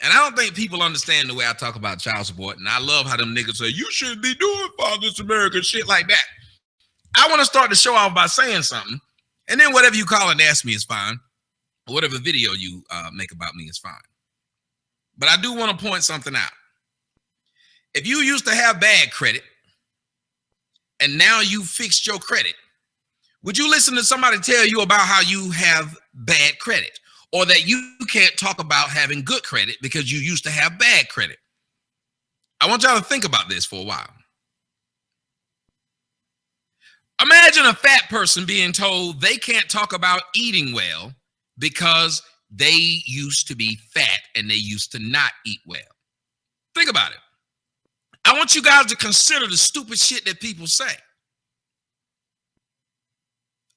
And I don't think people understand the way I talk about child support. And I love how them niggas say, you shouldn't be doing Father's American shit like that. I want to start the show off by saying something. And then whatever you call and ask me is fine. Whatever video you make about me is fine. But I do want to point something out. If you used to have bad credit and now you fixed your credit, would you listen to somebody tell you about how you have bad credit or that you can't talk about having good credit because you used to have bad credit? I want y'all to think about this for a while. Imagine a fat person being told they can't talk about eating well because they used to be fat and they used to not eat well. Think about it. I want you guys to consider the stupid shit that people say.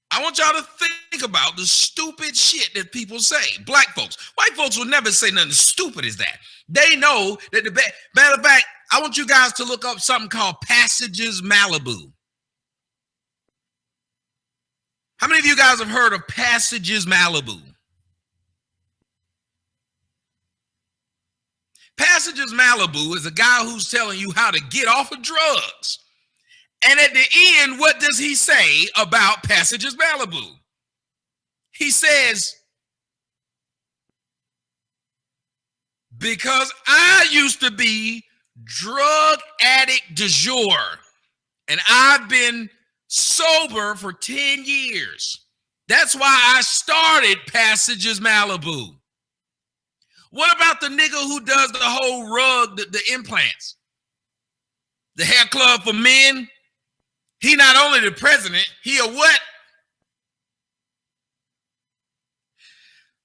I want y'all to think about the stupid shit that people say. Black folks. White folks will never say nothing stupid as that. They know that matter of fact, I want you guys to look up something called Passages Malibu. How many of you guys have heard of Passages Malibu? Passages Malibu is a guy who's telling you how to get off of drugs. And at the end, what does he say about Passages Malibu? He says, because I used to be drug addict du jour, and I've been sober for 10 years. That's why I started Passages Malibu. What about the nigga who does the whole rug, the implants? The hair club for men? He not only the president, he a what?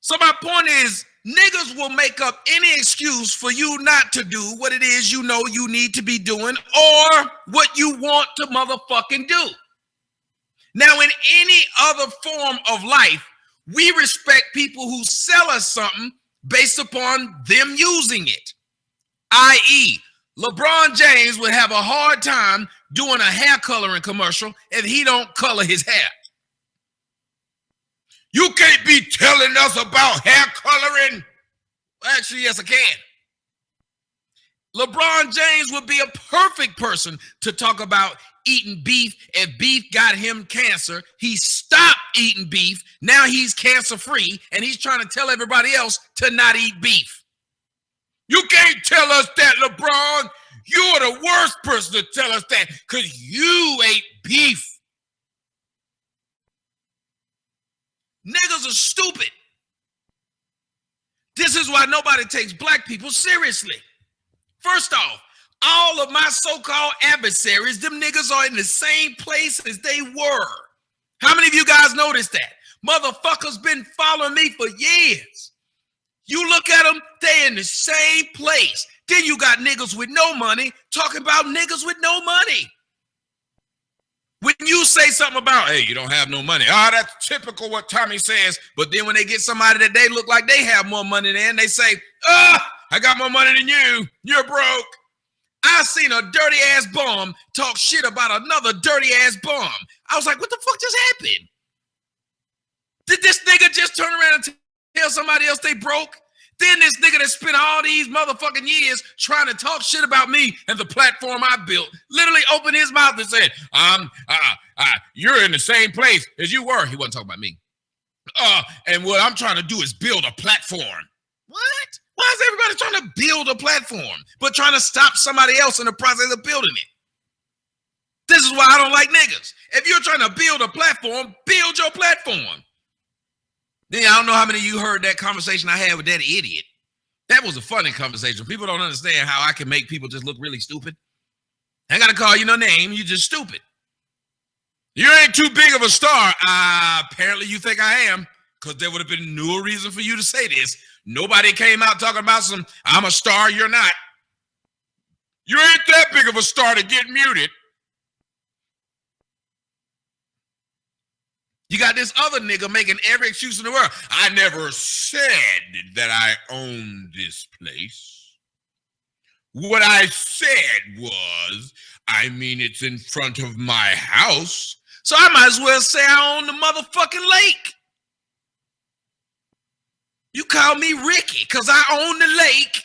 So my point is, niggas will make up any excuse for you not to do what it is you know you need to be doing or what you want to motherfucking do. Now, in any other form of life, we respect people who sell us something based upon them using it. I.e., LeBron James would have a hard time doing a hair coloring commercial if he don't color his hair. You can't be telling us about hair coloring. Well, actually, yes, I can. LeBron James would be a perfect person to talk about eating beef. If beef got him cancer, he stopped eating beef. Now he's cancer-free, and he's trying to tell everybody else to not eat beef. You can't tell us that, LeBron. You're the worst person to tell us that because you ate beef. Niggas are stupid. This is why nobody takes black people seriously. First off, all of my so-called adversaries, them niggas are in the same place as they were. How many of you guys noticed that? Motherfuckers been following me for years. You look at them, they in the same place. Then you got niggas with no money talking about niggas with no money. When you say something about, hey, you don't have no money. Oh, that's typical what Tommy says. But then when they get somebody that they look like they have more money than, they say, I got more money than you. You're broke. I seen a dirty ass bum talk shit about another dirty ass bum. I was like, what the fuck just happened? Did this nigga just turn around and tell somebody else they broke? Then this nigga that spent all these motherfucking years trying to talk shit about me and the platform I built literally opened his mouth and said, you're in the same place as you were. He wasn't talking about me. And what I'm trying to do is build a platform. What? Why is everybody trying to build a platform but trying to stop somebody else in the process of building it? This is why I don't like niggas. If you're trying to build a platform, build your platform. Then I don't know how many of you heard that conversation I had with that idiot. That was a funny conversation. People don't understand how I can make people just look really stupid. I ain't got to call you no name. You just stupid. You ain't too big of a star. Apparently you think I am, because there would have been no reason for you to say this. Nobody came out talking about some, I'm a star, you're not. You ain't that big of a star to get muted. You got this other nigga making every excuse in the world. I never said that I owned this place. What I said was, I mean, it's in front of my house, so I might as well say I own the motherfucking lake. You call me Ricky because I own the lake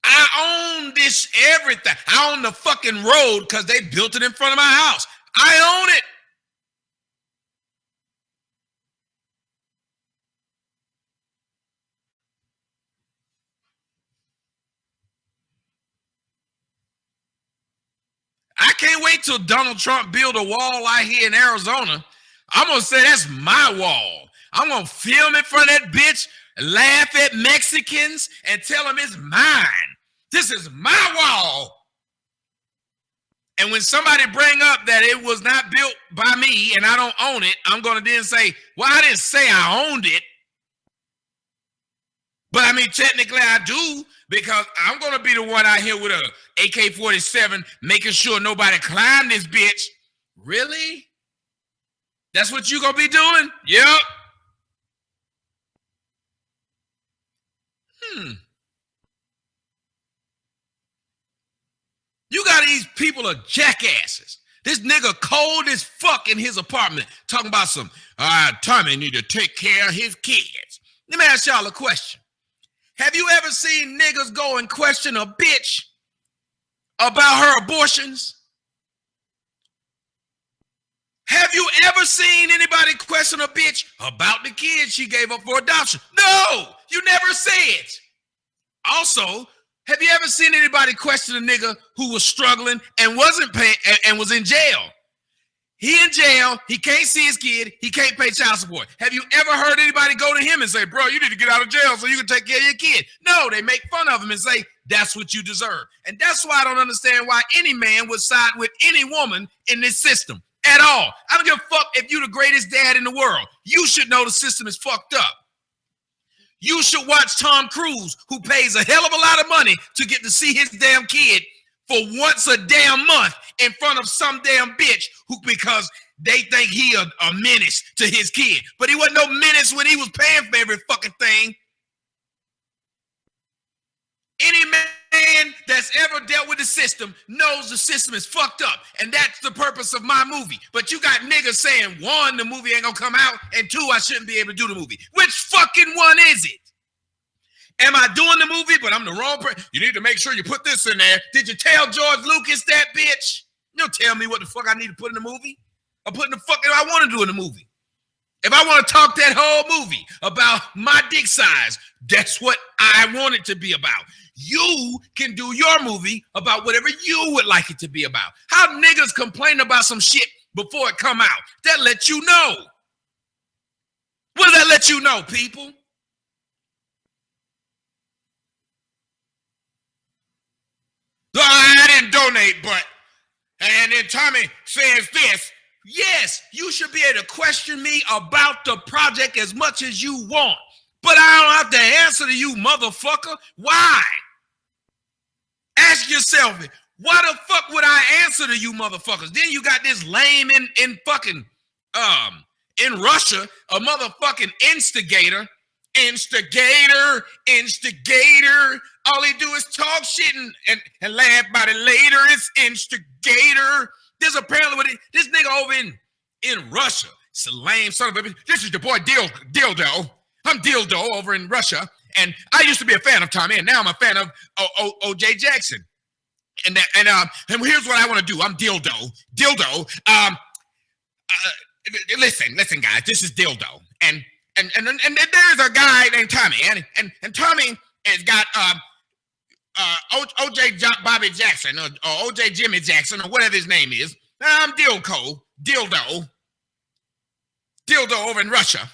I own this everything. I own the fucking road because they built it in front of my house. I own it. I can't wait till Donald Trump build a wall out here in Arizona. I'm going to say that's my wall. I'm going to film in front of that bitch, laugh at Mexicans, and tell them it's mine. This is my wall. And when somebody bring up that it was not built by me and I don't own it, I'm going to then say, well, I didn't say I owned it. But I mean, technically I do, because I'm going to be the one out here with a AK-47 making sure nobody climbed this bitch. Really? That's what you going to be doing? Yep. You got these people are jackasses. This nigga cold as fuck in his apartment talking about some, Tommy need to take care of his kids. Let me ask y'all a question. Have you ever seen niggas go and question a bitch about her abortions? Have you ever seen anybody question a bitch about the kids she gave up for adoption? No, you never say it. Also, have you ever seen anybody question a nigga who was struggling and wasn't paying and was in jail? He in jail, he can't see his kid, he can't pay child support. Have you ever heard anybody go to him and say, bro, you need to get out of jail so you can take care of your kid? No, they make fun of him and say, that's what you deserve. And that's why I don't understand why any man would side with any woman in this system at all. I don't give a fuck if you're the greatest dad in the world. You should know the system is fucked up. You should watch Tom Cruise, who pays a hell of a lot of money to get to see his damn kid for once a damn month in front of some damn bitch who, because they think he a menace to his kid. But he wasn't no menace when he was paying for every fucking thing. Any man that's ever dealt with the system knows the system is fucked up. And that's the purpose of my movie. But you got niggas saying, one, the movie ain't gonna come out, and two, I shouldn't be able to do the movie. Which fucking one is it? Am I doing the movie, but I'm the wrong person? You need to make sure you put this in there. Did you tell George Lucas that, bitch? You don't tell me what the fuck I need to put in the movie. I'm putting the fuck I want to do in the movie. If I want to talk that whole movie about my dick size, that's what I want it to be about. You can do your movie about whatever you would like it to be about. How niggas complain about some shit before it come out? That lets you know. What does that let you know, people? I didn't donate, but, and then Tommy says this. Yes, you should be able to question me about the project as much as you want, but I don't have to answer to you, motherfucker. Why? Ask yourself, why the fuck would I answer to you, motherfuckers? Then you got this lame in fucking, in Russia, a motherfucking instigator. All he do is talk shit and laugh about it later. It's instigator. There's apparently this nigga over in Russia. It's a lame son of a bitch. This is your boy Dildo. I'm Dildo over in Russia. And I used to be a fan of Tommy, and now I'm a fan of O.J. Jackson. And here's what I want to do. I'm Dildo. Listen, guys. This is Dildo. And there's a guy named Tommy, and Tommy has got OJ Bobby Jackson or OJ Jimmy Jackson or whatever his name is. I'm Dildo over in Russia,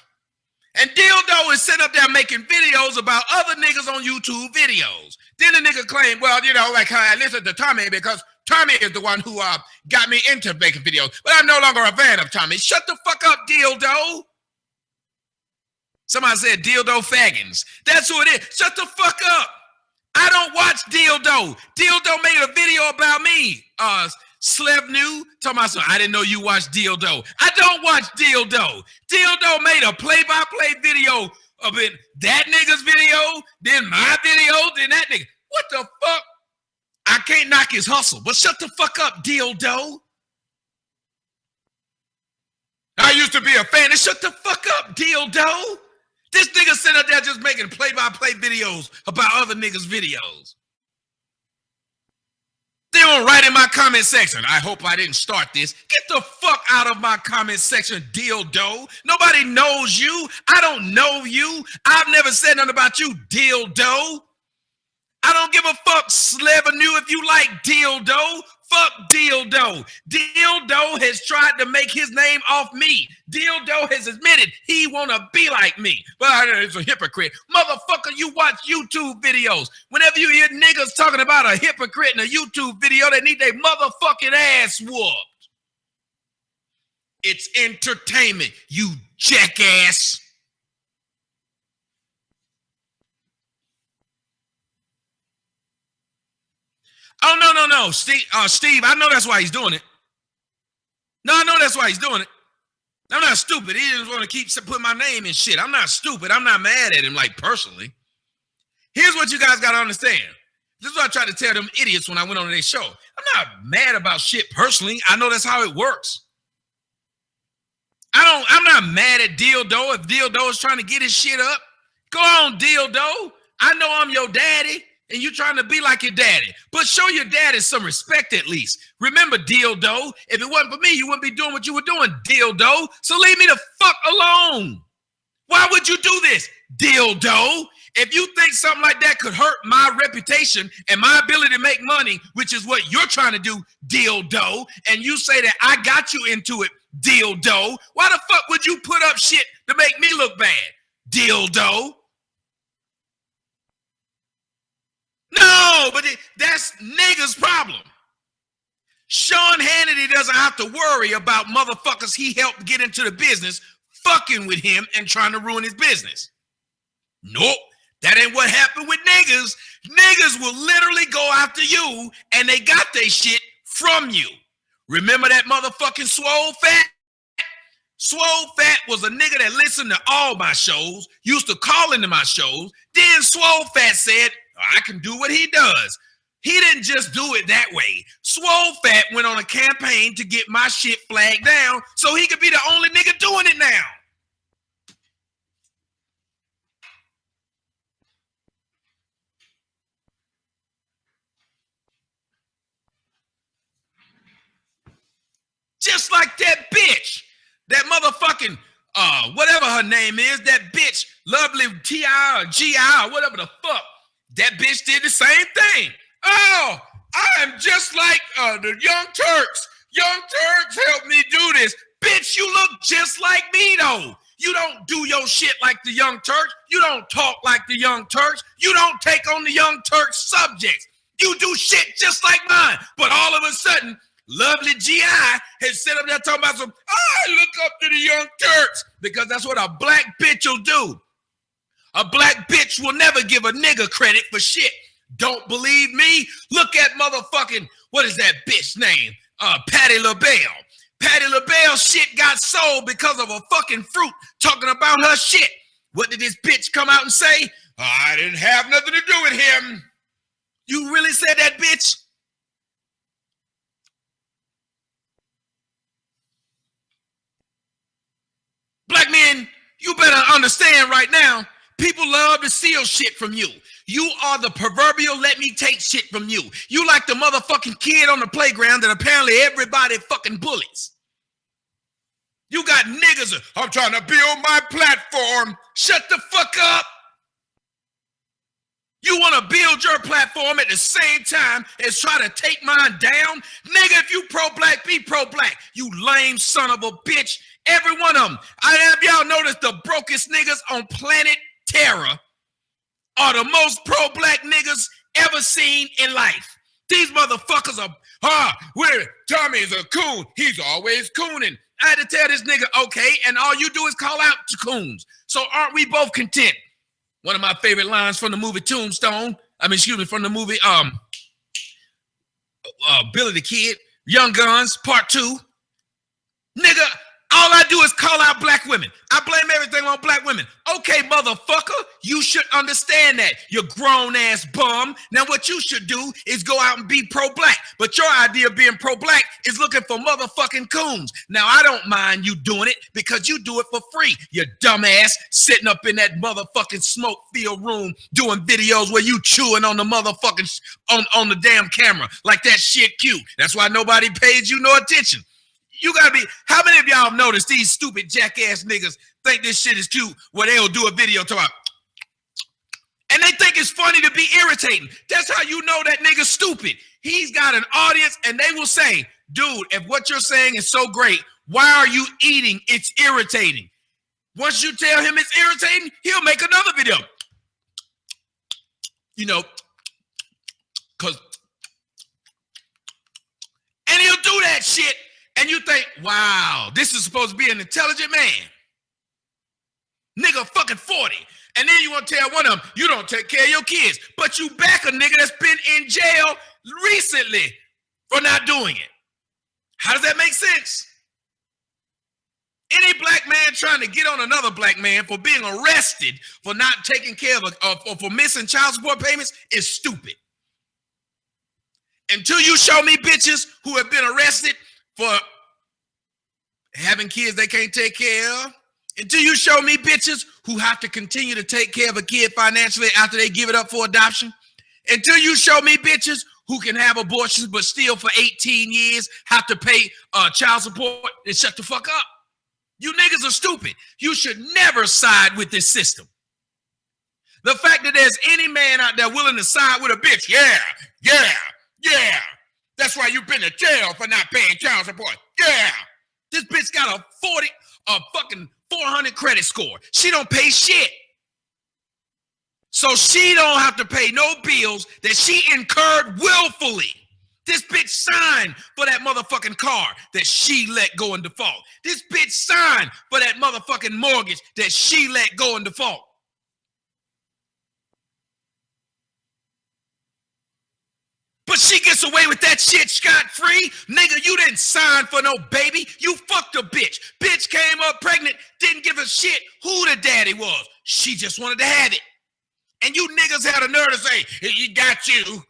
and Dildo is sitting up there making videos about other niggas on YouTube videos. Then the nigga claimed, well, you know, like I listened to Tommy because Tommy is the one who got me into making videos, but I'm no longer a fan of Tommy. Shut the fuck up, Dildo. Somebody said Dildo Faggins. That's who it is. Shut the fuck up. I don't watch Dildo. Dildo made a video about me. Slev New talking about something. I didn't know you watched Dildo. I don't watch Dildo. Dildo made a play-by-play video of it. That nigga's video, then my video, then that nigga. What the fuck? I can't knock his hustle, but shut the fuck up, Dildo. I used to be a fan. And shut the fuck up, Dildo. This nigga sitting up there just making play-by-play videos about other niggas' videos. They don't write in my comment section. I hope I didn't start this. Get the fuck out of my comment section, dildo. Nobody knows you. I don't know you. I've never said nothing about you, dildo. I don't give a fuck, Slevenue, if you like dildo. Fuck dildo. Dildo has tried to make his name off me. Dildo has admitted he want to be like me. But it's a hypocrite. Motherfucker, you watch YouTube videos. Whenever you hear niggas talking about a hypocrite in a YouTube video, they need their motherfucking ass whooped. It's entertainment, you jackass. Oh, no. Steve, I know that's why he's doing it. No, I know that's why he's doing it. I'm not stupid. He just want to keep putting my name in shit. I'm not stupid. I'm not mad at him, like, personally. Here's what you guys got to understand. This is what I tried to tell them idiots when I went on their show. I'm not mad about shit personally. I know that's how it works. I'm not mad at Dildo. If Dildo is trying to get his shit up, go on, Dildo. I know I'm your daddy. And you trying to be like your daddy. But show your daddy some respect at least. Remember, dildo, if it wasn't for me, you wouldn't be doing what you were doing, dildo. So leave me the fuck alone. Why would you do this, dildo? If you think something like that could hurt my reputation and my ability to make money, which is what you're trying to do, dildo, and you say that I got you into it, dildo, why the fuck would you put up shit to make me look bad, dildo? No, but that's niggas' problem. Sean Hannity doesn't have to worry about motherfuckers he helped get into the business fucking with him and trying to ruin his business. Nope, that ain't what happened with niggas. Niggas will literally go after you and they got their shit from you. Remember that motherfucking Swole Fat? Swole Fat was a nigga that listened to all my shows, used to call into my shows. Then Swole Fat said, I can do what he does. He didn't just do it that way. Swole Fat went on a campaign to get my shit flagged down so he could be the only nigga doing it now. Just like that bitch, that motherfucking, whatever her name is, that bitch, Lovely T.I. or G.I. or whatever the fuck. That bitch did the same thing. Oh, I am just like the Young Turks. Young Turks helped me do this. Bitch, you look just like me, though. You don't do your shit like the Young Turks. You don't talk like the Young Turks. You don't take on the Young Turks subjects. You do shit just like mine. But all of a sudden, Lovely G.I. has set up there talking about some, I look up to the Young Turks, because that's what a black bitch will do. A black bitch will never give a nigga credit for shit. Don't believe me? Look at motherfucking, what is that bitch name? Patti LaBelle. Patti LaBelle shit got sold because of a fucking fruit talking about her shit. What did this bitch come out and say? I didn't have nothing to do with him. You really said that, bitch? Black men, you better understand right now, people love to steal shit from you. You are the proverbial let me take shit from you. You like the motherfucking kid on the playground that apparently everybody fucking bullies. You got niggas, I'm trying to build my platform. Shut the fuck up. You want to build your platform at the same time as try to take mine down? Nigga, if you pro-black, be pro-black. You lame son of a bitch. Every one of them. I have y'all noticed the brokest niggas on planet Terra are the most pro-black niggas ever seen in life. These motherfuckers are, where Tommy's a coon. He's always cooning. I had to tell this nigga, okay, and all you do is call out to coons. So aren't we both content? One of my favorite lines from the movie Tombstone, from the movie Billy the Kid, Young Guns, Part 2. Nigga, All I do is call out black women. I blame everything on black women. Okay, motherfucker, you should understand that. You grown-ass bum. Now, what you should do is go out and be pro-black. But your idea of being pro-black is looking for motherfucking coons. Now, I don't mind you doing it because you do it for free. You dumbass sitting up in that motherfucking smoke-filled room doing videos where you chewing on the motherfucking, on the damn camera like that shit cute. That's why nobody pays you no attention. You gotta be, how many of y'all have noticed these stupid jackass niggas think this shit is cute where they'll do a video to and they think it's funny to be irritating. That's how you know that nigga's stupid. He's got an audience and they will say, dude, if what you're saying is so great, why are you eating? It's irritating. Once you tell him it's irritating, he'll make another video. You know, and he'll do that shit. And you think, wow, this is supposed to be an intelligent man. Nigga fucking 40. And then you want to tell one of them, you don't take care of your kids. But you back a nigga that's been in jail recently for not doing it. How does that make sense? Any black man trying to get on another black man for being arrested for not taking care of or for missing child support payments is stupid. Until you show me bitches who have been arrested for having kids they can't take care of, until you show me bitches who have to continue to take care of a kid financially after they give it up for adoption, until you show me bitches who can have abortions but still for 18 years have to pay child support, and shut the fuck up. You niggas are stupid. You should never side with this system. The fact that there's any man out there willing to side with a bitch, yeah. That's why you've been to jail for not paying child support. Yeah. This bitch got a fucking 400 credit score. She don't pay shit. So she don't have to pay no bills that she incurred willfully. This bitch signed for that motherfucking car that she let go in default. This bitch signed for that motherfucking mortgage that she let go in default. But she gets away with that shit scot-free. Nigga, you didn't sign for no baby. You fucked a bitch. Bitch came up pregnant, didn't give a shit who the daddy was. She just wanted to have it. And you niggas had a nerve to say, he got you.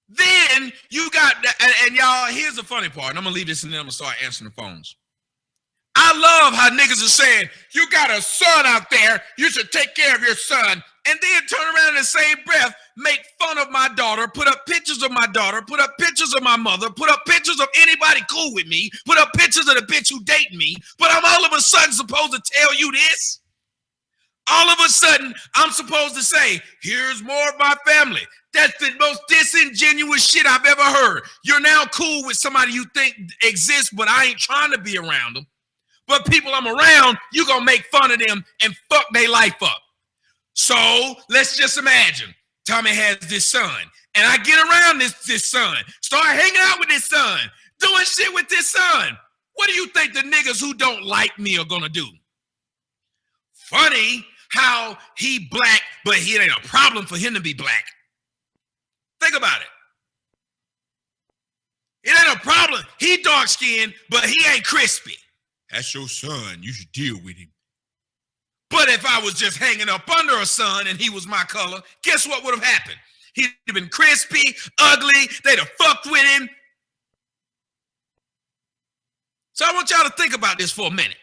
Then you got, and y'all, here's the funny part. And I'm going to leave this and then I'm going to start answering the phones. I love how niggas are saying, you got a son out there, you should take care of your son. And then turn around in the same breath, make fun of my daughter, put up pictures of my daughter, put up pictures of my mother, put up pictures of anybody cool with me, put up pictures of the bitch who date me. But I'm all of a sudden supposed to tell you this? All of a sudden, I'm supposed to say, here's more of my family. That's the most disingenuous shit I've ever heard. You're now cool with somebody you think exists, but I ain't trying to be around them. But people I'm around, you gonna make fun of them and fuck their life up. So let's just imagine Tommy has this son, and I get around this son, start hanging out with this son, doing shit with this son. What do you think the niggas who don't like me are gonna do? Funny how he black, but it ain't a problem for him to be black. Think about it. It ain't a problem. He dark skinned, but he ain't crispy. That's your son. You should deal with him. But if I was just hanging up under a son and he was my color, guess what would have happened? He'd have been crispy, ugly. They'd have fucked with him. So I want y'all to think about this for a minute.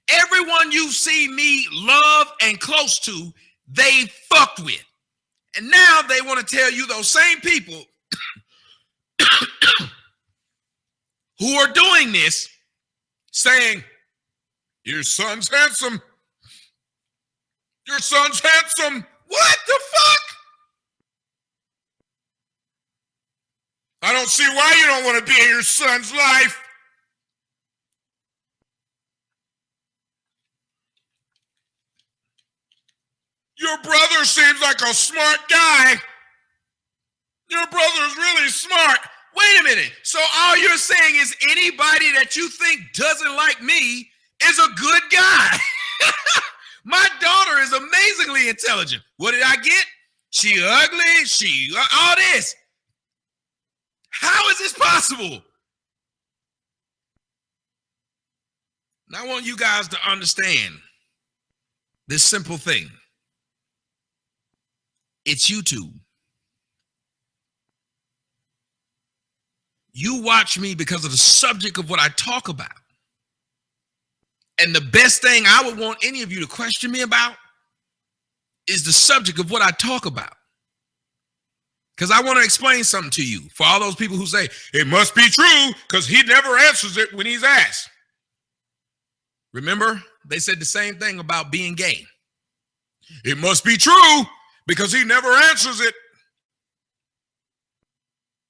Everyone you see me love and close to, they fucked with. And now they want to tell you those same people who are doing this, saying, your son's handsome. Your son's handsome. What the fuck? I don't see why you don't want to be in your son's life. Your brother seems like a smart guy. Your brother's really smart. Wait a minute. So all you're saying is anybody that you think doesn't like me is a good guy. My daughter is amazingly intelligent. What did I get? She ugly. She all this. How is this possible? And I want you guys to understand this simple thing. It's YouTube. You watch me because of the subject of what I talk about. And the best thing I would want any of you to question me about is the subject of what I talk about. Because I want to explain something to you. For all those people who say, it must be true because he never answers it when he's asked. Remember, they said the same thing about being gay. It must be true because he never answers it.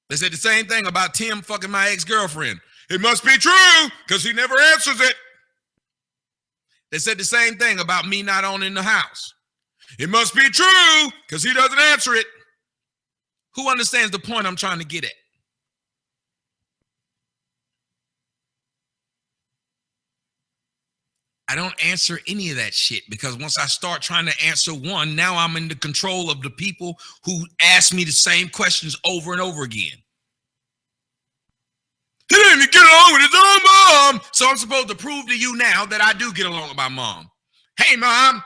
They said the same thing about Tim fucking my ex-girlfriend. It must be true because he never answers it. They said the same thing about me not owning the house. It must be true because he doesn't answer it. Who understands the point I'm trying to get at? I don't answer any of that shit because once I start trying to answer one, now I'm in the control of the people who ask me the same questions over and over again. He didn't even get along with his own mom. So I'm supposed to prove to you now that I do get along with my mom. Hey, mom,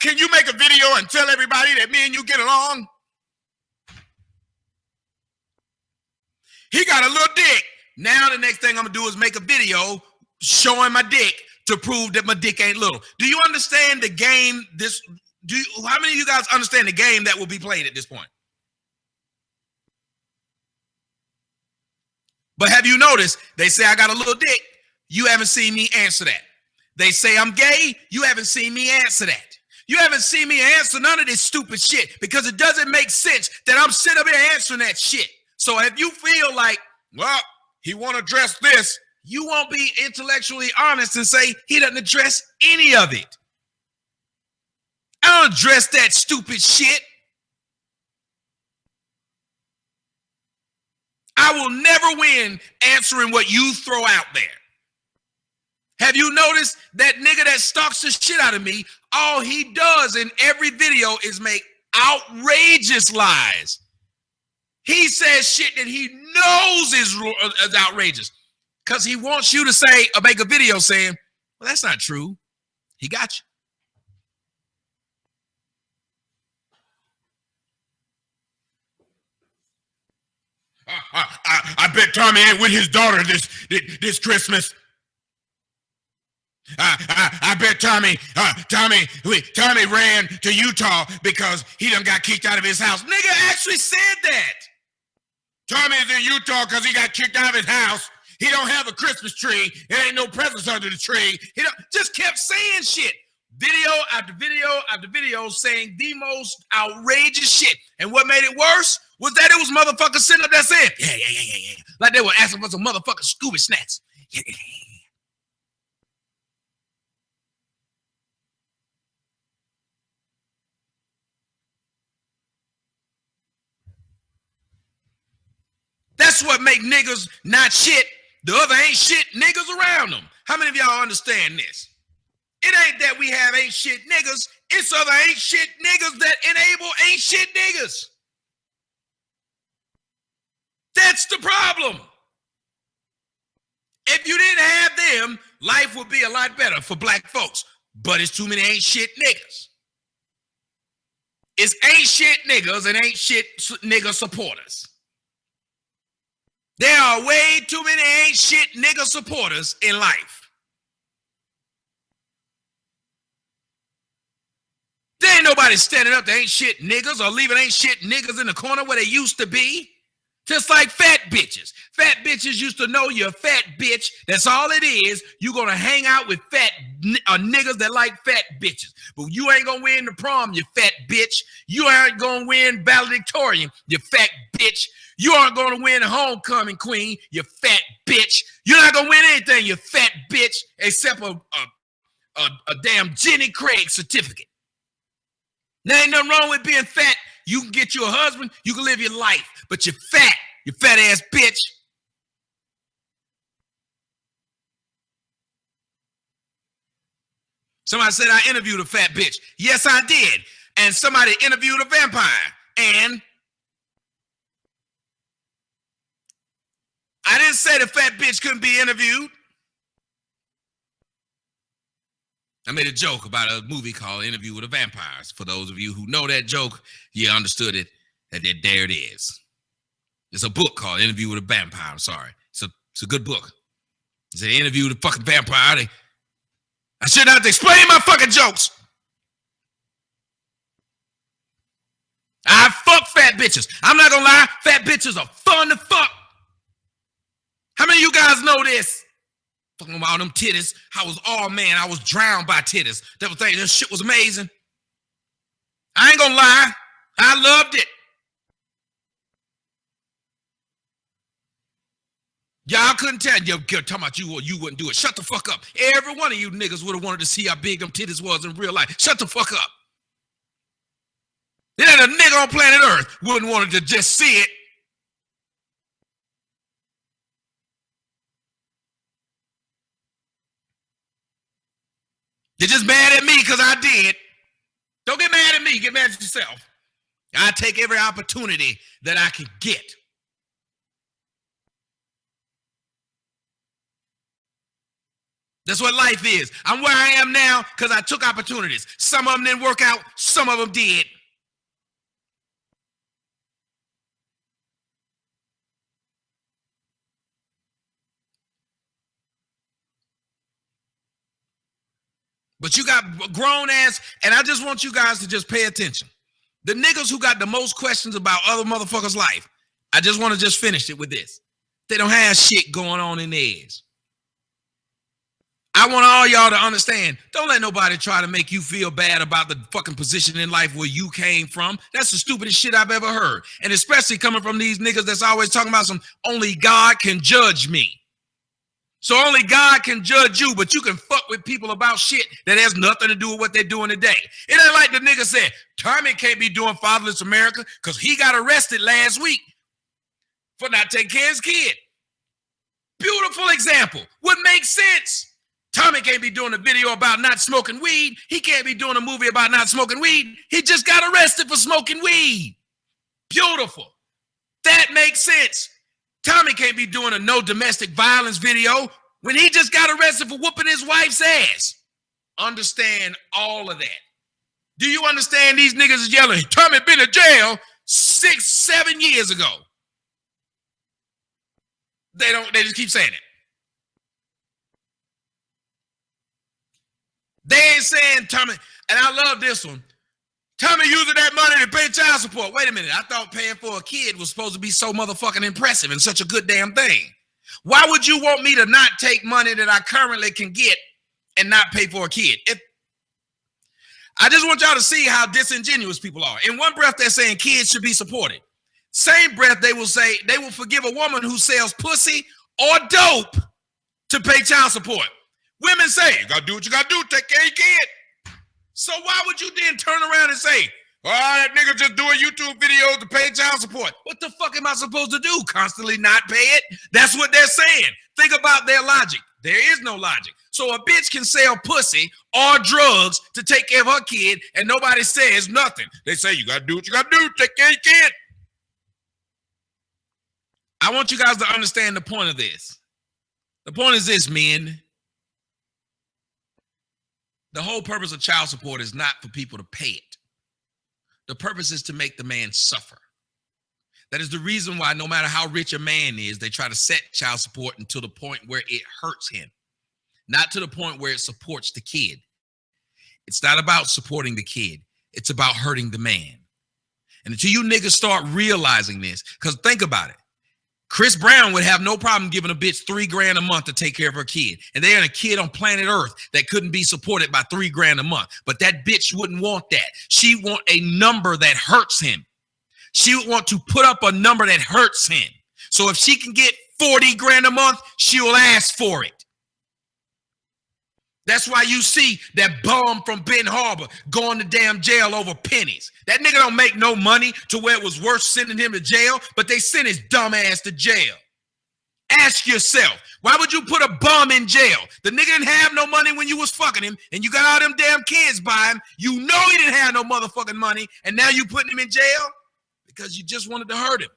can you make a video and tell everybody that me and you get along? He got a little dick. Now the next thing I'm going to do is make a video showing my dick to prove that my dick ain't little. Do you understand the game? How many of you guys understand the game that will be played at this point? But have you noticed, they say I got a little dick. You haven't seen me answer that. They say I'm gay. You haven't seen me answer that. You haven't seen me answer none of this stupid shit because it doesn't make sense that I'm sitting up here answering that shit. So if you feel like, well, he won't address this, you won't be intellectually honest and say he doesn't address any of it. I don't address that stupid shit. I will never win answering what you throw out there. Have you noticed that nigga that stalks the shit out of me, all he does in every video is make outrageous lies. He says shit that he knows is outrageous because he wants you to say or make a video saying, well, that's not true. He got you. I bet Tommy ain't with his daughter this Christmas. I bet Tommy ran to Utah because he done got kicked out of his house. Nigga actually said that. Tommy's in Utah because he got kicked out of his house. He don't have a Christmas tree. There ain't no presents under the tree. He just kept saying shit. Video after video after video saying the most outrageous shit. And what made it worse was that it was motherfuckers sitting up there saying, yeah. Like they were asking for some motherfucking Scooby snacks. Yeah. That's what make niggas not shit. The other ain't shit niggas around them. How many of y'all understand this? It ain't that we have ain't shit niggas. It's other ain't shit niggas that enable ain't shit niggas. That's the problem. If you didn't have them, life would be a lot better for black folks. But it's too many ain't shit niggas. It's ain't shit niggas and ain't shit nigga supporters. There are way too many ain't shit nigga supporters in life. There ain't nobody standing up to ain't shit niggas or leaving ain't shit niggas in the corner where they used to be. Just like fat bitches. Fat bitches used to know you're a fat bitch. That's all it is. You're going to hang out with fat niggas that like fat bitches. But you ain't going to win the prom, you fat bitch. You aren't going to win valedictorian, you fat bitch. You aren't going to win the homecoming queen, you fat bitch. You're not going to win anything, you fat bitch, except a damn Jenny Craig certificate. There ain't nothing wrong with being fat. You can get you a husband, you can live your life, but you're fat, you fat ass bitch. Somebody said I interviewed a fat bitch. Yes, I did. And somebody interviewed a vampire. And I didn't say the fat bitch couldn't be interviewed. I made a joke about a movie called Interview with the Vampires. For those of you who know that joke, you understood it. That there it is. It's a book called Interview with a Vampire. I'm sorry. It's a good book. It's an interview with a fucking vampire. I shouldn't have to explain my fucking jokes. I fuck fat bitches. I'm not gonna lie, fat bitches are fun to fuck. How many of you guys know this? Fucking about them titties. I was drowned by titties. This shit was amazing. I ain't gonna lie, I loved it. Y'all couldn't tell. You're talking about you wouldn't do it. Shut the fuck up. Every one of you niggas would have wanted to see how big them titties was in real life. Shut the fuck up. There ain't a nigga on planet Earth wouldn't want to just see it. You're just mad at me because I did. Don't get mad at me. Get mad at yourself. I take every opportunity that I can get. That's what life is. I'm where I am now because I took opportunities. Some of them didn't work out. Some of them did. But you got grown ass, and I just want you guys to just pay attention. The niggas who got the most questions about other motherfuckers' life, I just want to just finish it with this. They don't have shit going on in theirs. I want all y'all to understand, don't let nobody try to make you feel bad about the fucking position in life where you came from. That's the stupidest shit I've ever heard. And especially coming from these niggas that's always talking about some, only God can judge me. So only God can judge you, but you can fuck with people about shit that has nothing to do with what they're doing today. It ain't like the nigga said, Tommy can't be doing Fatherless America because he got arrested last week for not taking care of his kid. Beautiful example. Would make sense. Tommy can't be doing a video about not smoking weed. He can't be doing a movie about not smoking weed. He just got arrested for smoking weed. Beautiful. That makes sense. Tommy can't be doing a no domestic violence video when he just got arrested for whooping his wife's ass. Understand all of that. Do you understand these niggas is yelling, Tommy been in jail 6-7 years ago? They just keep saying it. They ain't saying Tommy, and I love this one. Tommy using that money to pay child support. Wait a minute. I thought paying for a kid was supposed to be so motherfucking impressive and such a good damn thing. Why would you want me to not take money that I currently can get and not pay for a kid? I just want y'all to see how disingenuous people are. In one breath, they're saying kids should be supported. Same breath, they will say they will forgive a woman who sells pussy or dope to pay child support. Women say, you gotta do what you gotta do, take care of your kid. So why would you then turn around and say, oh, that nigga just doing YouTube videos to pay child support? What the fuck am I supposed to do? Constantly not pay it? That's what they're saying. Think about their logic. There is no logic. So a bitch can sell pussy or drugs to take care of her kid and nobody says nothing. They say, you gotta do what you gotta do, take care of your kid. I want you guys to understand the point of this. The point is this, men. The whole purpose of child support is not for people to pay it. The purpose is to make the man suffer. That is the reason why no matter how rich a man is, they try to set child support until the point where it hurts him, not to the point where it supports the kid. It's not about supporting the kid. It's about hurting the man. And until you niggas start realizing this, because think about it. Chris Brown would have no problem giving a bitch $3,000 a month to take care of her kid. And there ain't a kid on planet Earth that couldn't be supported by $3,000 a month. But that bitch wouldn't want that. She want a number that hurts him. She would want to put up a number that hurts him. So if she can get $40,000 a month, she'll ask for it. That's why you see that bum from Ben Harbor going to damn jail over pennies. That nigga don't make no money to where it was worth sending him to jail, but they sent his dumb ass to jail. Ask yourself, why would you put a bum in jail? The nigga didn't have no money when you was fucking him, and you got all them damn kids by him. You know he didn't have no motherfucking money, and now you putting him in jail because you just wanted to hurt him.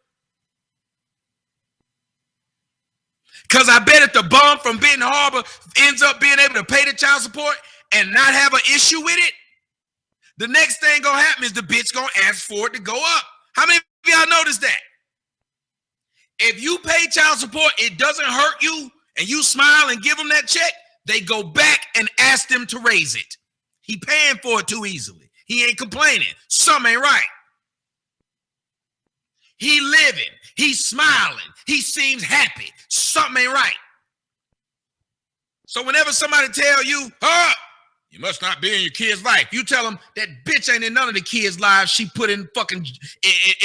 Because I bet if the bum from Benton Harbor ends up being able to pay the child support and not have an issue with it, the next thing gonna happen is the bitch gonna ask for it to go up. How many of y'all noticed that? If you pay child support, it doesn't hurt you, and you smile and give them that check, they go back and ask them to raise it. He paying for it too easily. He ain't complaining. Something ain't right. He living. He's smiling. He seems happy. Something ain't right. So whenever somebody tell you, you must not be in your kid's life, you tell them that bitch ain't in none of the kids' lives she put in fucking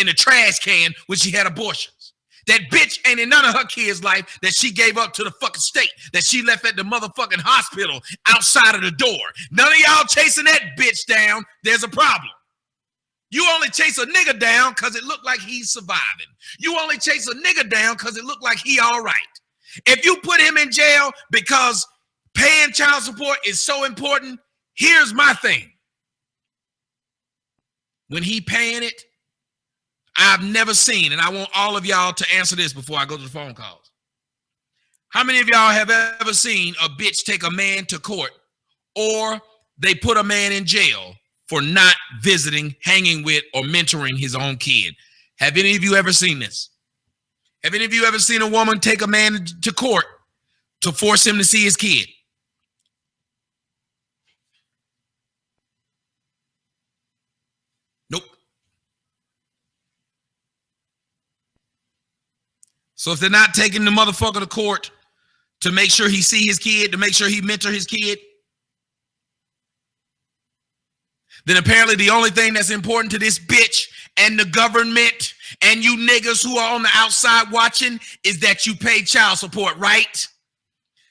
in a trash can when she had abortions. That bitch ain't in none of her kids' life that she gave up to the fucking state, that she left at the motherfucking hospital outside of the door. None of y'all chasing that bitch down. There's a problem. You only chase a nigga down because it looked like he's surviving. You only chase a nigga down because it looked like he all right. If you put him in jail because paying child support is so important, here's my thing. When he paying it, I've never seen, and I want all of y'all to answer this before I go to the phone calls. How many of y'all have ever seen a bitch take a man to court, or they put a man in jail for not visiting, hanging with, or mentoring his own kid? Have any of you ever seen this? Have any of you ever seen a woman take a man to court to force him to see his kid? Nope. So if they're not taking the motherfucker to court to make sure he see his kid, to make sure he mentor his kid, then apparently the only thing that's important to this bitch and the government and you niggas who are on the outside watching is that you pay child support, right?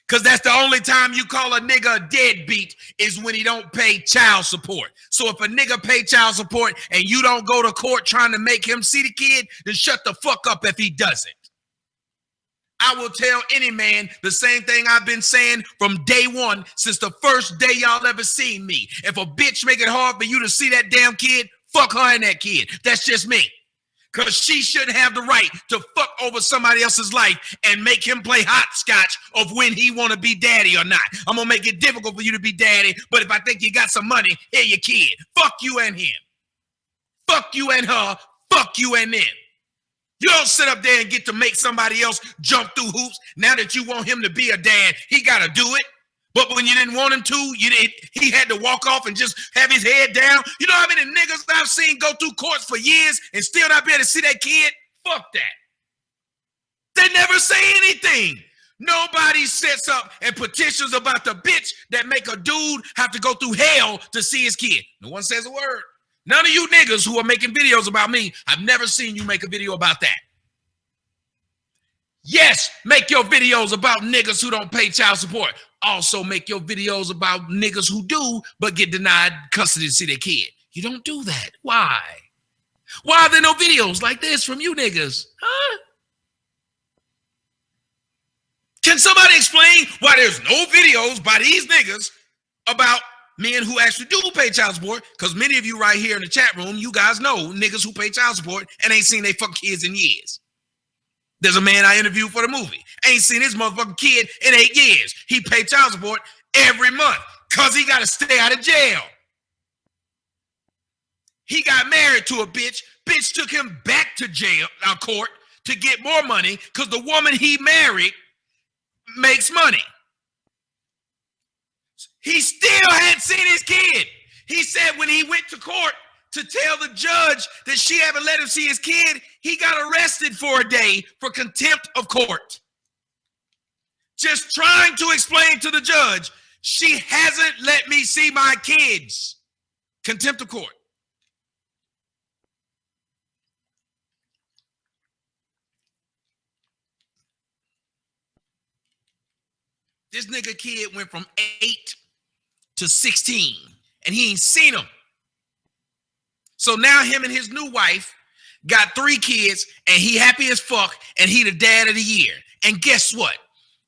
Because that's the only time you call a nigga a deadbeat is when he don't pay child support. So if a nigga pay child support and you don't go to court trying to make him see the kid, then shut the fuck up if he doesn't. I will tell any man the same thing I've been saying from day one, since the first day y'all ever seen me. If a bitch make it hard for you to see that damn kid, fuck her and that kid. That's just me. Because she shouldn't have the right to fuck over somebody else's life and make him play hopscotch of when he want to be daddy or not. I'm going to make it difficult for you to be daddy, but if I think you got some money, here your kid. Fuck you and him. Fuck you and her. Fuck you and them. You don't sit up there and get to make somebody else jump through hoops. Now that you want him to be a dad, he got to do it. But when you didn't want him to, he had to walk off and just have his head down. You know how many niggas I've seen go through courts for years and still not be able to see that kid? Fuck that. They never say anything. Nobody sets up and petitions about the bitch that make a dude have to go through hell to see his kid. No one says a word. None of you niggas who are making videos about me, I've never seen you make a video about that. Yes, make your videos about niggas who don't pay child support. Also make your videos about niggas who do, but get denied custody to see their kid. You don't do that. Why? Why are there no videos like this from you niggas? Huh? Can somebody explain why there's no videos by these niggas about men who actually do pay child support? Because many of you right here in the chat room, you guys know niggas who pay child support and ain't seen they fuck kids in years. There's a man I interviewed for the movie. Ain't seen his motherfucking kid in 8 years. He paid child support every month because he got to stay out of jail. He got married to a bitch. Bitch took him back to jail, court, to get more money because the woman he married makes money. He still hadn't seen his kid. He said when he went to court to tell the judge that she haven't let him see his kid, he got arrested for a day for contempt of court. Just trying to explain to the judge, she hasn't let me see my kids. Contempt of court. This nigga kid went from 8 to 16 and he ain't seen him. So now him and his new wife got 3 kids and he happy as fuck and he the dad of the year. And guess what?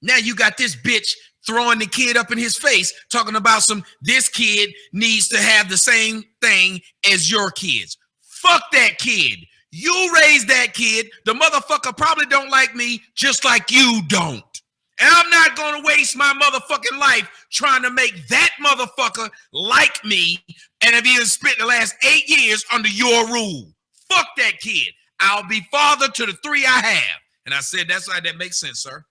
Now you got this bitch throwing the kid up in his face talking about this kid needs to have the same thing as your kids. Fuck that kid. You raised that kid. The motherfucker probably don't like me just like you don't. And I'm not going to waste my motherfucking life trying to make that motherfucker like me and have even spent the last 8 years under your rule. Fuck that kid. I'll be father to the 3 I have. And I said, that's right, that makes sense, sir.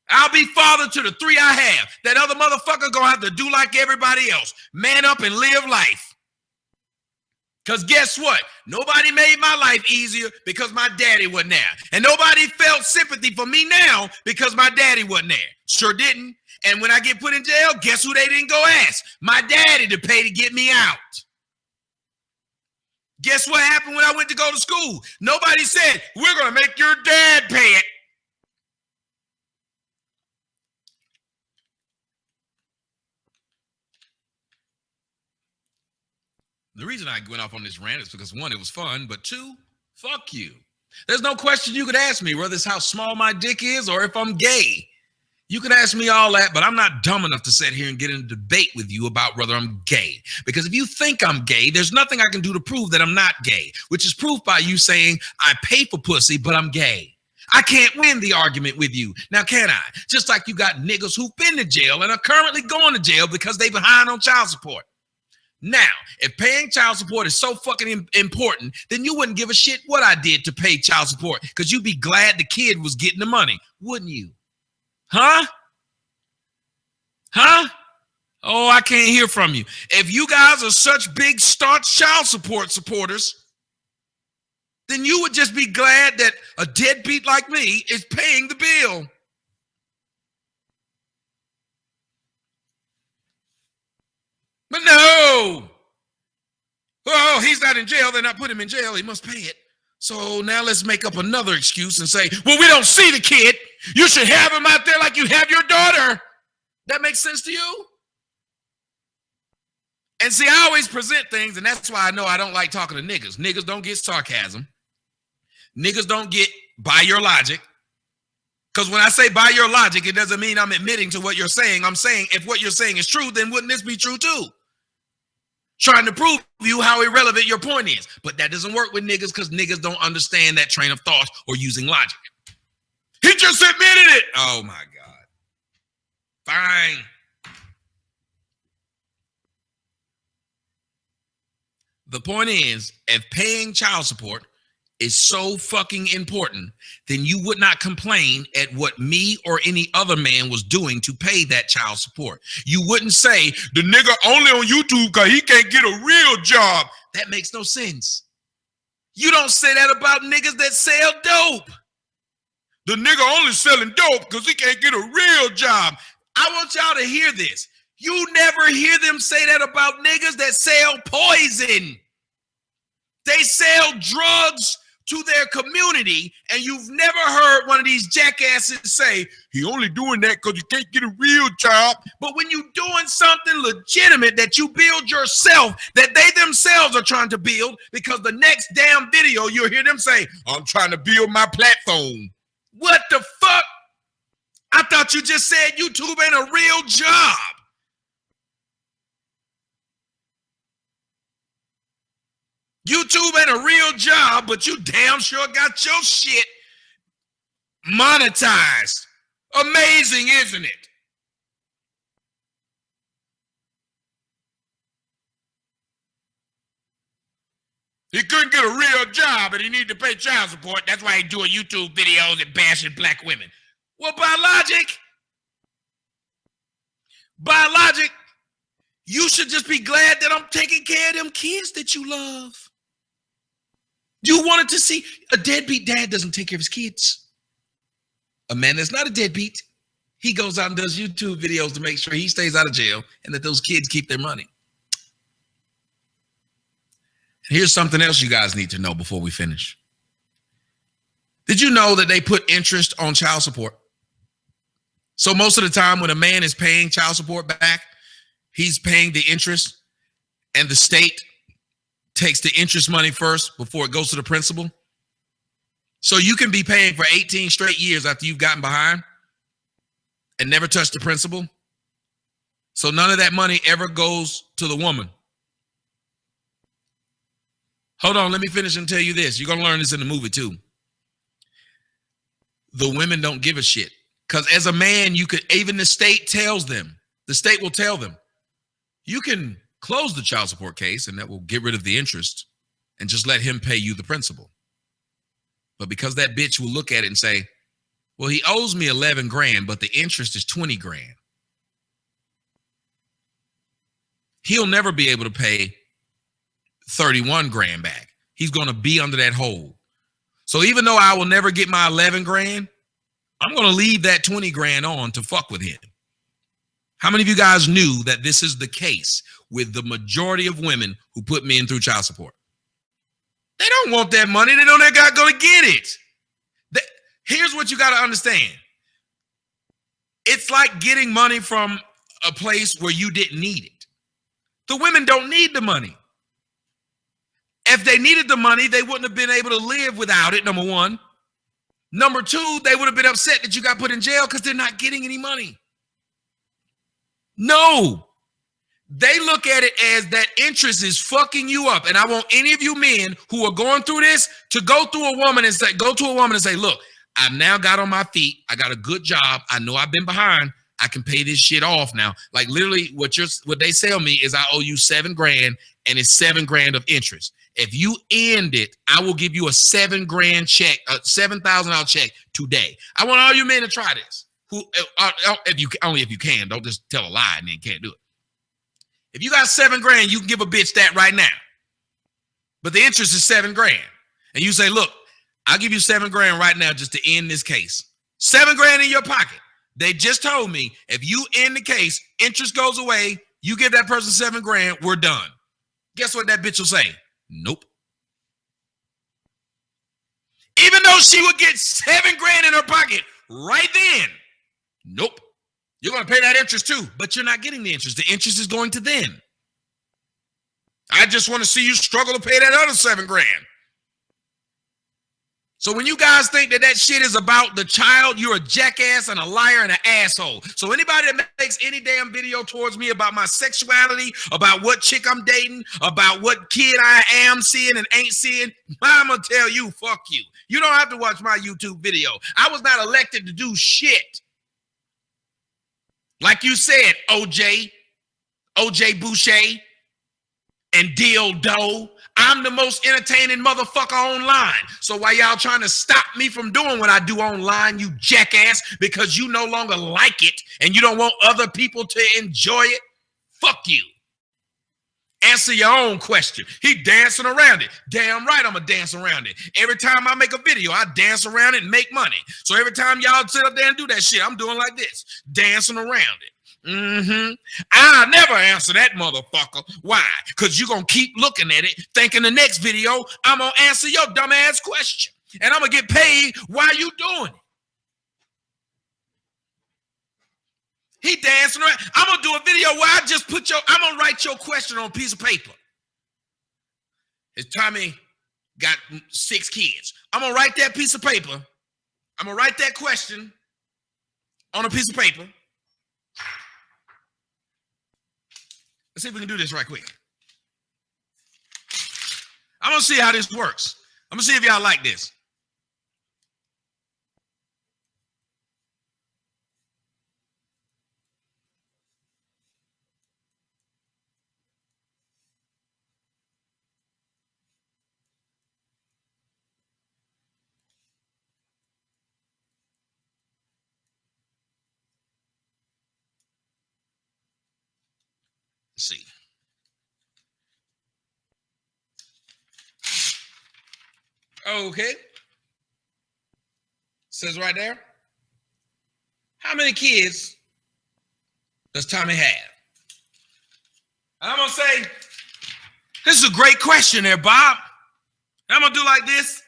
I'll be father to the 3 I have. That other motherfucker gonna have to do like everybody else. Man up and live life. Because guess what? Nobody made my life easier because my daddy wasn't there. And nobody felt sympathy for me now because my daddy wasn't there. Sure didn't. And when I get put in jail, guess who they didn't go ask? My daddy to pay to get me out. Guess what happened when I went to go to school? Nobody said, we're going to make your dad pay it. The reason I went off on this rant is because, one, it was fun, but two, fuck you. There's no question you could ask me whether it's how small my dick is or if I'm gay. You could ask me all that, but I'm not dumb enough to sit here and get in a debate with you about whether I'm gay. Because if you think I'm gay, there's nothing I can do to prove that I'm not gay, which is proof by you saying I pay for pussy, but I'm gay. I can't win the argument with you. Now, can I? Just like you got niggas who've been to jail and are currently going to jail because they behind on child support. Now, if paying child support is so fucking important, then you wouldn't give a shit what I did to pay child support because you'd be glad the kid was getting the money, wouldn't you? Huh? Huh? Oh, I can't hear from you. If you guys are such big staunch child support supporters, then you would just be glad that a deadbeat like me is paying the bill. But no. Oh, he's not in jail. They're not putting him in jail. He must pay it. So now let's make up another excuse and say, well, we don't see the kid. You should have him out there like you have your daughter. That makes sense to you? And see, I always present things, and that's why I know I don't like talking to niggas. Niggas don't get sarcasm. Niggas don't get by your logic. Because when I say by your logic, it doesn't mean I'm admitting to what you're saying. I'm saying if what you're saying is true, then wouldn't this be true too? Trying to prove you how irrelevant your point is. But that doesn't work with niggas because niggas don't understand that train of thought or using logic. He just admitted it. Oh my God. Fine. The point is, if paying child support is so fucking important, then you would not complain at what me or any other man was doing to pay that child support. You wouldn't say, the nigga only on YouTube because he can't get a real job. That makes no sense. You don't say that about niggas that sell dope. The nigga only selling dope because he can't get a real job. I want y'all to hear this. You never hear them say that about niggas that sell poison. They sell drugs to their community, and you've never heard one of these jackasses say, he only doing that because he can't get a real job. But when you're doing something legitimate that you build yourself, that they themselves are trying to build, because the next damn video, you'll hear them say, I'm trying to build my platform. What the fuck? I thought you just said YouTube ain't a real job. YouTube ain't a real job, but you damn sure got your shit monetized. Amazing, isn't it? He couldn't get a real job and he needed to pay child support. That's why he's doing YouTube videos and bashing black women. Well, by logic, you should just be glad that I'm taking care of them kids that you love. You wanted to see a deadbeat dad doesn't take care of his kids. A man that's not a deadbeat, he goes out and does YouTube videos to make sure he stays out of jail and that those kids keep their money. Here's something else you guys need to know before we finish. Did you know that they put interest on child support? So most of the time when a man is paying child support back, he's paying the interest, and the state takes the interest money first before it goes to the principal. So you can be paying for 18 straight years after you've gotten behind and never touched the principal. So none of that money ever goes to the woman. Hold on, let me finish and tell you this. You're going to learn this in the movie too. The women don't give a shit Because as a man, you could, even the state tells them, the state will tell them, you can close the child support case and that will get rid of the interest and just let him pay you the principal. But because that bitch will look at it and say, well, he owes me 11 grand, but the interest is 20 grand. He'll never be able to pay 31 grand back. He's going to be under that hold. So even though I will never get my 11 grand, I'm going to leave that 20 grand on to fuck with him. How many of you guys knew that this is the case with the majority of women who put men through child support? They don't want that money. They know they're not going to get it. Here's what you got to understand. It's like getting money from a place where you didn't need it. The women don't need the money. If they needed the money, they wouldn't have been able to live without it, number one. Number two, they would have been upset that you got put in jail because they're not getting any money. No. They look at it as that interest is fucking you up. And I want any of you men who are going through this to go to a woman and say, look, I've now got on my feet. I got a good job. I know I've been behind. I can pay this shit off now. Like literally what they sell me is I owe you 7 grand and it's 7 grand of interest. If you end it, I will give you a 7 grand check, a $7,000 check today. I want all you men to try this. Only if you can. Don't just tell a lie and then can't do it. If you got 7 grand, you can give a bitch that right now. But the interest is 7 grand. And you say, look, I'll give you 7 grand right now just to end this case. 7 grand in your pocket. They just told me if you end the case, interest goes away, you give that person 7 grand, we're done. Guess what that bitch will say? Nope. Even though she would get 7 grand in her pocket right then. Nope. You're going to pay that interest too, but you're not getting the interest. The interest is going to them. I just want to see you struggle to pay that other 7 grand. So when you guys think that that shit is about the child, you're a jackass and a liar and an asshole. So anybody that makes any damn video towards me about my sexuality, about what chick I'm dating, about what kid I am seeing and ain't seeing, I'm going to tell you, fuck you. You don't have to watch my YouTube video. I was not elected to do shit. Like you said, OJ Boucher, and Dildo. I'm the most entertaining motherfucker online. So while y'all trying to stop me from doing what I do online, you jackass, because you no longer like it and you don't want other people to enjoy it, fuck you. Answer your own question. He dancing around it. Damn right I'm going to dance around it. Every time I make a video, I dance around it and make money. So every time y'all sit up there and do that shit, I'm doing like this, dancing around it. I'll never answer that motherfucker. Why? Because you're going to keep looking at it, thinking the next video, I'm going to answer your dumbass question. And I'm going to get paid while you doing it. He dancing around. I'm going to do a video where I just I'm going to write your question on a piece of paper. It's Tommy got 6 kids. I'm going to write that piece of paper. I'm going to write that question on a piece of paper. Let's see if we can do this right quick. I'm going to see how this works. I'm going to see if y'all like this. See. Okay. Says right there. How many kids does Tommy have? I'm going to say, this is a great question there, Bob. I'm going to do like this.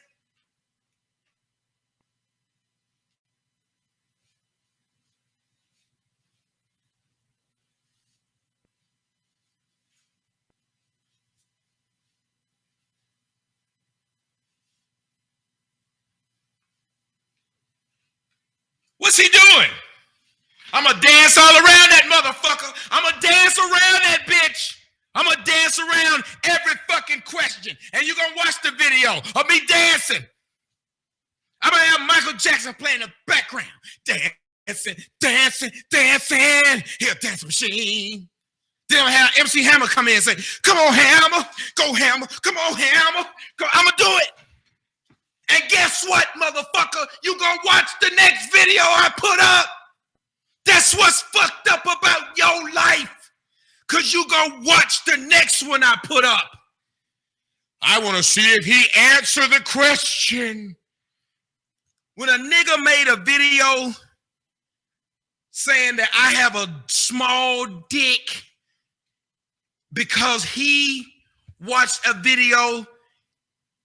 What's he doing? I'm going to dance all around that motherfucker. I'm going to dance around that bitch. I'm going to dance around every fucking question. And you're going to watch the video of me dancing. I'm going to have Michael Jackson playing in the background. Dance. dancing. Here, dance machine. Then I have MC Hammer come in and say, come on, Hammer. Go, Hammer. Come on, Hammer. Go. I'm going to do it. And guess what, motherfucker? You going to watch the next video I put up. That's what's fucked up about your life. Because you going to watch the next one I put up. I want to see if he answered the question. When a nigga made a video saying that I have a small dick because he watched a video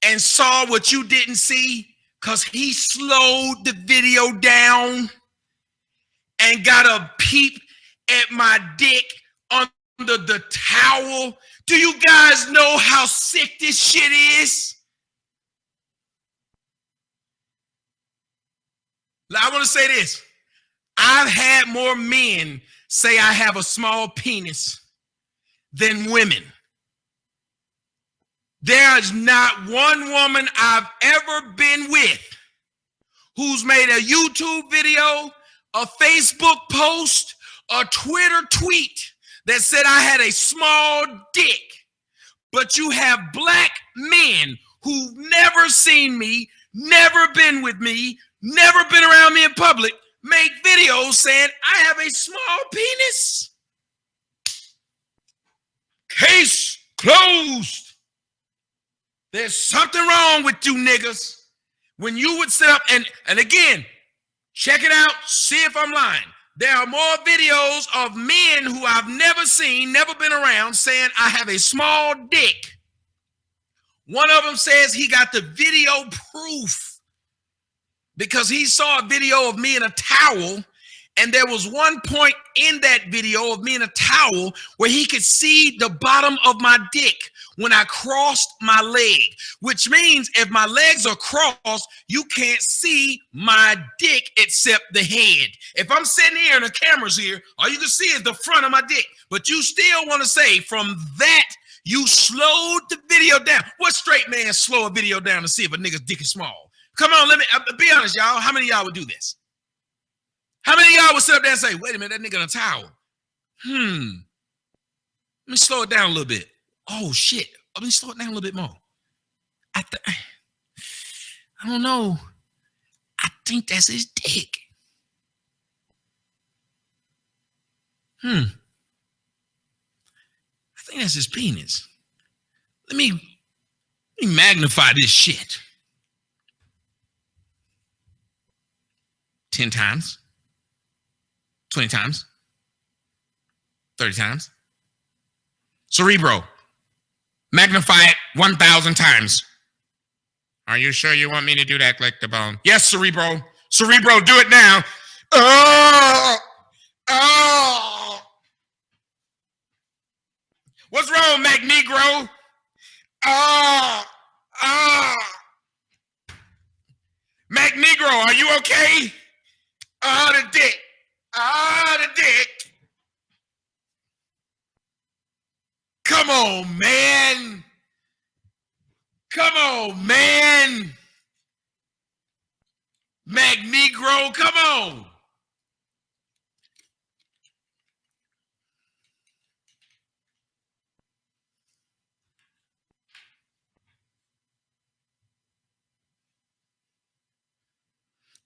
and saw what you didn't see because he slowed the video down and got a peep at my dick under the towel. Do you guys know how sick this shit is? I want to say this. I've had more men say I have a small penis than women. There's not one woman I've ever been with who's made a YouTube video, a Facebook post, a Twitter tweet that said I had a small dick. But you have black men who've never seen me, never been with me, never been around me in public, make videos saying I have a small penis. Case closed. There's something wrong with you niggas. When you would sit up and again, check it out, see if I'm lying. There are more videos of men who I've never seen, never been around, saying I have a small dick. One of them says he got the video proof because he saw a video of me in a towel, and there was one point in that video of me in a towel where he could see the bottom of my dick when I crossed my leg, which means if my legs are crossed, you can't see my dick except the head. If I'm sitting here and the camera's here, all you can see is the front of my dick. But you still want to say from that, you slowed the video down. What straight man slow a video down to see if a nigga's dick is small? Come on, let me be honest, y'all. How many of y'all would do this? How many of y'all would sit up there and say, wait a minute, that nigga in a towel? Let me slow it down a little bit. Oh, shit. Let me slow it down a little bit more. I don't know. I think that's his dick. I think that's his penis. Let me magnify this shit. 10 times. 20 times. 30 times. Cerebro. Magnify it 1,000 times. Are you sure you want me to do that? Click the bone. Yes, Cerebro. Cerebro, do it now. Oh! Oh! What's wrong, McNegro? Oh! Oh! McNegro, are you okay? Oh, the dick. Oh, the dick. Come on, man. Come on, man. McNegro, come on.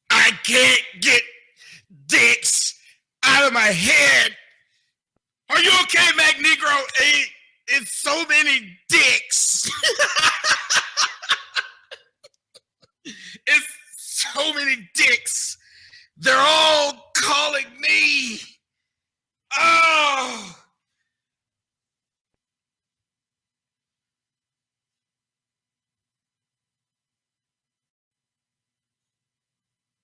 I can't get dicks out of my head. Are you okay, McNegro? It's so many dicks. It's so many dicks. They're all calling me. Oh.